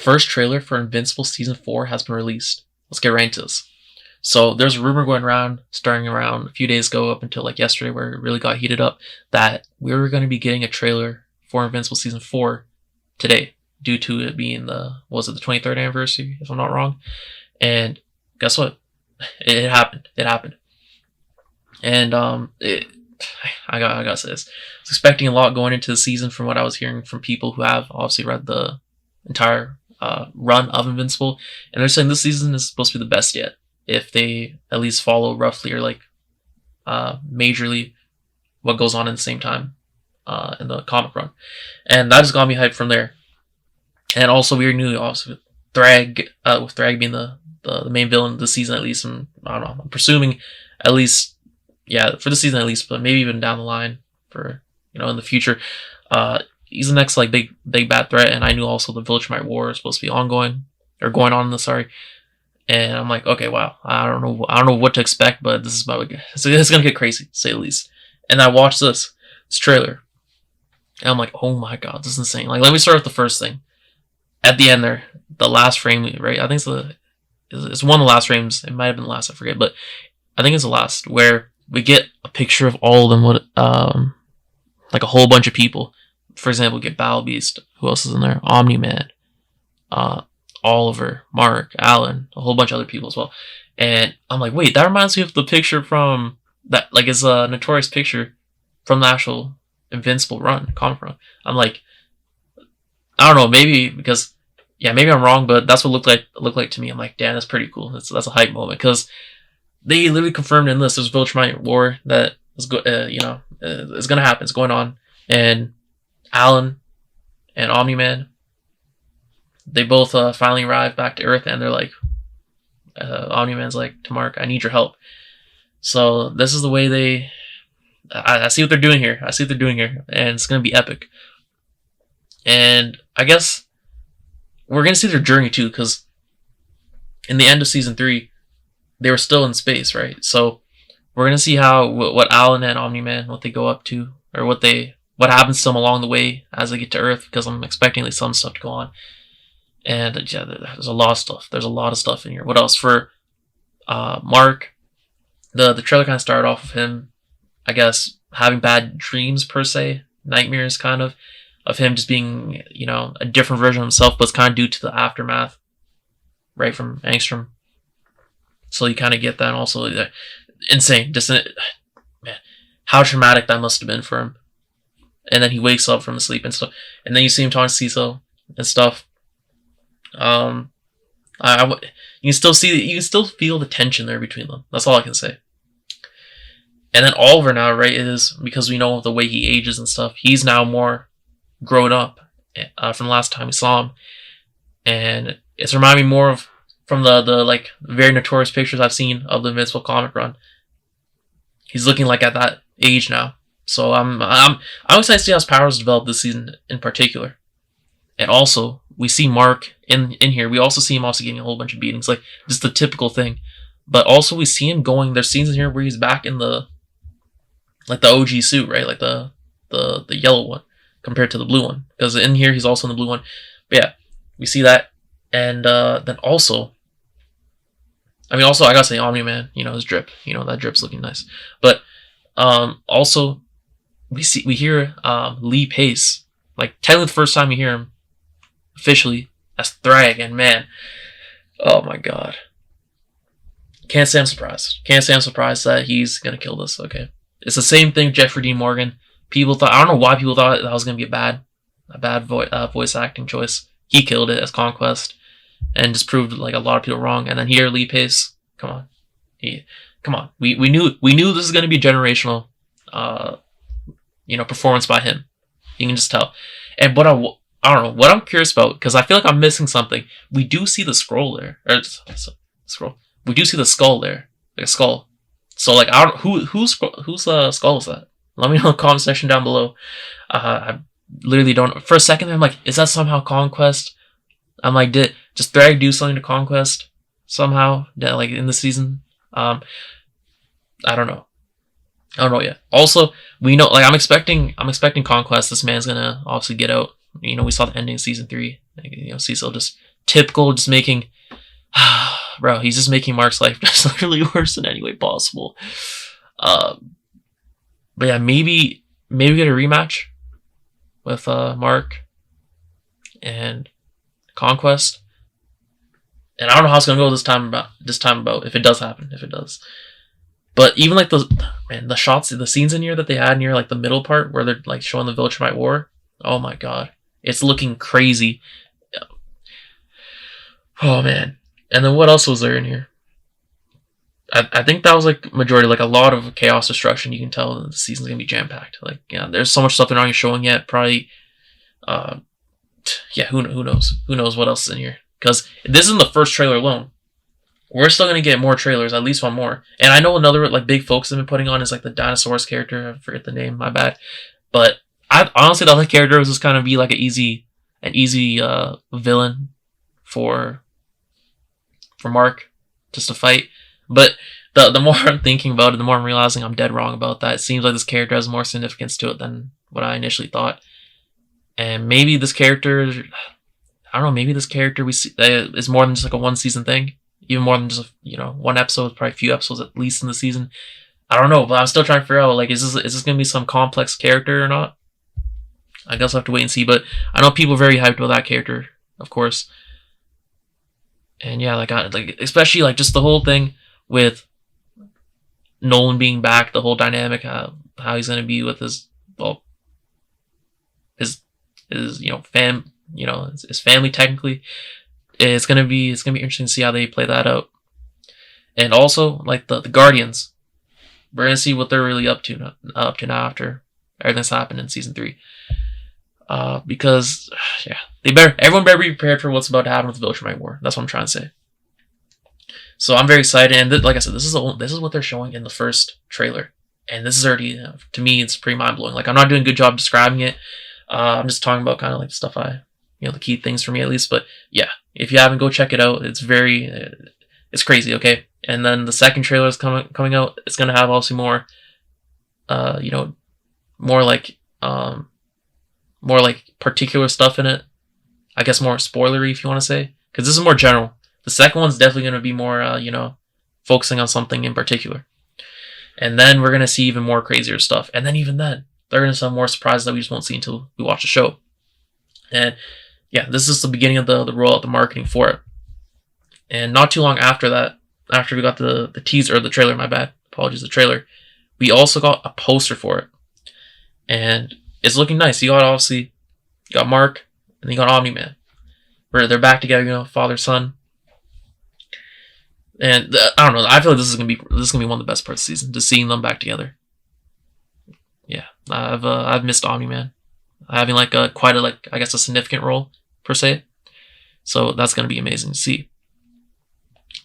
first trailer for Invincible Season 4 has been released. Let's get right into this. So there's a rumor going around, starting around a few days ago up until like yesterday, where it really got heated up, that we were going to be getting a trailer for Invincible Season 4 today, due to it being the 23rd anniversary, if I'm not wrong. And guess what? It happened. It happened. And I gotta say this. I was expecting a lot going into the season from what I was hearing from people who have obviously read the entire run of Invincible, and they're saying this season is supposed to be the best yet, if they at least follow roughly or like majorly what goes on in the same time in the comic run. And that just got me hyped from there. And also we knew obviously with Thragg being the main villain of the season, at least, and I don't know, I'm presuming at least, yeah, for the season at least, but maybe even down the line for, in the future, he's the next like big bad threat. And I knew also the Viltrumite war is supposed to be going on. And I'm like, okay, wow, I don't know what to expect, but this is it's gonna get crazy, to say the least. And I watched this trailer, and I'm like, oh my god, this is insane. Like, let me start with the first thing. At the end there, the last frame, right? I think it's one of the last frames. It might have been the last, I forget, but I think it's the last, where we get a picture of all of them, like a whole bunch of people. For example, we get Battle Beast. Who else is in there? Omni-Man, Oliver, Mark, Alan, a whole bunch of other people as well. And I'm like, wait, that reminds me of the picture from that, like, it's a notorious picture from the actual Invincible run, comic run. I'm like, I don't know, maybe because, yeah, maybe I'm wrong, but that's what it looked like to me. I'm like, damn, that's pretty cool. That's a hype moment, because they literally confirmed in this there's Viltrumite war that is it's gonna happen. It's going on, and Alan and Omni-Man, they both finally arrive back to Earth, and they're like, Omni-Man's like to Mark, I need your help. So this is the way I see what they're doing here. And it's gonna be epic. And I guess we're gonna see their journey too, because in the end of season 3, they were still in space, right? So we're gonna see how what Alan and Omni-Man, what they go up to, or what happens to them along the way as they get to Earth, because I'm expecting like some stuff to go on. And yeah, there's a lot of stuff. There's a lot of stuff in here. What else for Mark? The trailer kind of started off with him, I guess, having bad dreams per se, nightmares kind of him just being, a different version of himself, but it's kind of due to the aftermath, right, from Angstrom. So you kind of get that, and also insane, man, how traumatic that must have been for him. And then he wakes up from his sleep and stuff, and then you see him talking to Cecil and stuff. You can still feel the tension there between them. That's all I can say. And then Oliver now, right, is, because we know the way he ages and stuff, he's now more grown up from the last time we saw him, and it's reminding me more of from the like very notorious pictures I've seen of the Invincible comic run. He's looking like at that age now. So I'm excited to see how his powers develop this season in particular. And also, we see Mark in here. We also see him also getting a whole bunch of beatings, like just the typical thing. But also we see him going. There's scenes in here where he's back in the OG suit, right? Like the yellow one compared to the blue one, because in here he's also in the blue one. But yeah, we see that, and then also, I gotta say Omni-Man, his drip, that drip's looking nice. But also we hear Lee Pace, like technically the first time you hear him officially as Thragg, and man, oh my god, can't say I'm surprised that he's gonna kill this. Okay, it's the same thing Jeffrey Dean Morgan. People thought, I don't know why people thought that was gonna be a bad voice acting choice. He killed it as Conquest, and just proved like a lot of people wrong. And then here, Lee Pace, come on. We knew this is gonna be generational, performance by him. You can just tell. And but I don't know what I'm curious about, because I feel like I'm missing something. We do see the scroll there, We do see the skull there, like a skull. So like, I don't whose skull is that? Let me know in the comment section down below. I literally don't. For a second, I'm like, is that somehow Conquest? I'm like, did just Thragg do something to Conquest somehow? Like in the season? I don't know yet. Also, we know, like, I'm expecting Conquest. This man's gonna obviously get out. We saw the ending of season 3. Cecil just typical, just making, bro, he's just making Mark's life just literally worse in any way possible. But yeah, maybe get a rematch with Mark and Conquest. And I don't know how it's gonna go this time about if it does happen, if it does. But even like the shots, the scenes in here that they had near like the middle part where they're like showing the Viltrumite War. Oh my god, it's looking crazy. Oh man, and then what else was there in here? I think that was like majority, like a lot of chaos destruction. You can tell the season's gonna be jam packed. Like there's so much stuff they're not even showing yet. Probably, who knows? Who knows what else is in here? Because this isn't the first trailer alone. We're still gonna get more trailers, at least one more. And I know another like big focus they've been putting on is like the Dinosaurus character. I forget the name, my bad. But I honestly thought the character was just kind of be like an easy villain for Mark just to fight. But the more I'm thinking about it, the more I'm realizing I'm dead wrong about that. It seems like this character has more significance to it than what I initially thought. And maybe this character, I don't know, maybe this character we see is more than just like a one season thing. Even more than just one episode, probably a few episodes at least in the season. I don't know, but I'm still trying to figure out like is this gonna be some complex character or not? I guess I'll have to wait and see. But I know people are very hyped about that character, of course. And yeah, like especially like just the whole thing with Nolan being back, the whole dynamic, how he's gonna be with his his family technically. It's gonna be interesting to see how they play that out. And also like the Guardians, we're gonna see what they're really up to now after everything's happened in season 3. Because everyone better be prepared for what's about to happen with the Viltrumite War. That's what I'm trying to say. So I'm very excited, and like I said, this is what they're showing in the first trailer, and this is already to me it's pretty mind blowing. Like I'm not doing a good job describing it. I'm just talking about kind of like stuff the key things for me at least. But yeah, if you haven't, go check it out. It's crazy. Okay, and then the second trailer is coming out. It's gonna have also more particular stuff in it. I guess more spoilery if you want to say, because this is more general. The second one's definitely going to be more, focusing on something in particular. And then we're going to see even more crazier stuff. And then even then, they're going to have more surprises that we just won't see until we watch the show. And yeah, this is the beginning of the rollout, the marketing for it. And not too long after that, after we got the teaser, or the trailer, my bad, apologies, the trailer, we also got a poster for it. And it's looking nice. You got Mark, and you got Omni-Man. Where they're back together, father, son. And I don't know. I feel like this is gonna be one of the best parts of the season, just seeing them back together. Yeah, I've missed Omni-Man, having quite a significant role per se. So that's gonna be amazing to see.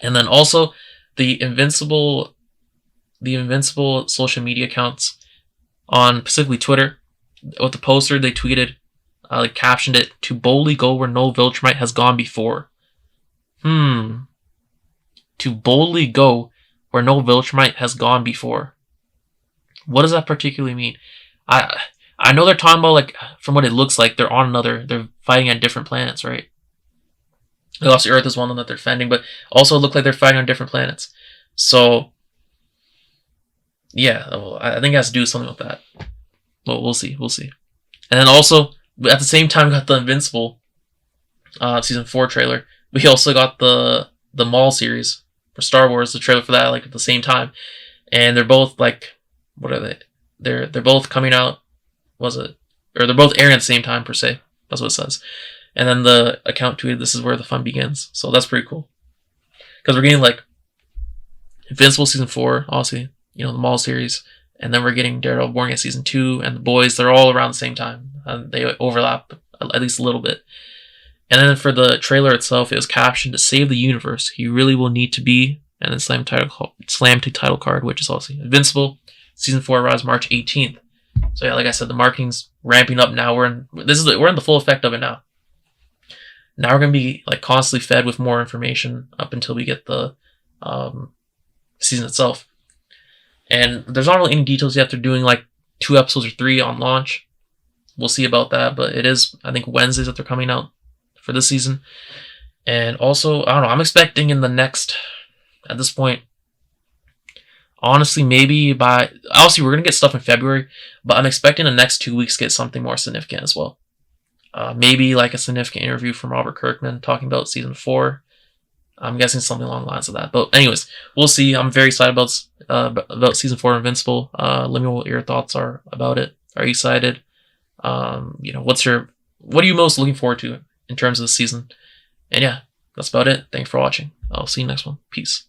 And then also the Invincible social media accounts on specifically Twitter. With the poster, they tweeted, captioned it, "To boldly go where no Viltrumite has gone before." To boldly go where no Viltrumite has gone before. What does that particularly mean? I know they're talking about, from what it looks like, they're fighting on different planets, right? Obviously Earth is one of them that they're defending, but also it looked like they're fighting on different planets. So, yeah, I think it has to do something with that. Well, we'll see. And then also, at the same time, we got the Invincible season 4 trailer. We also got the Maul series for Star Wars, the trailer for that, at the same time. And they're both what are they? They're both coming out. Or they're both airing at the same time per se. That's what it says. And then the account tweeted, "This is where the fun begins." So that's pretty cool. Because we're getting Invincible season 4, obviously, the Maul series. And then we're getting Daredevil Born Again season 2 and The Boys. They're all around the same time. They overlap at least a little bit. And then for the trailer itself, it was captioned, "To save the universe, he really will need to be," and then slam to title card, which is also Invincible season 4 arrives March 18th. So yeah, like I said, the marketing's ramping up now. We're in the full effect of it now. Now we're gonna be constantly fed with more information up until we get the season itself. And there's not really any details yet. They're doing 2 episodes or 3 on launch. We'll see about that, but it is, I think, Wednesdays that they're coming out for this season. And also, I don't know, I'm expecting in the next, at this point, honestly, maybe by, obviously we're going to get stuff in February, but I'm expecting the next 2 weeks get something more significant as well. Maybe like a significant interview from Robert Kirkman talking about season 4. I'm guessing something along the lines of that. But anyways, we'll see. I'm very excited about season 4 of Invincible. Let me know what your thoughts are about it. Are you excited? What are you most looking forward to in terms of the season? And yeah, that's about it. Thanks for watching. I'll see you next one. Peace.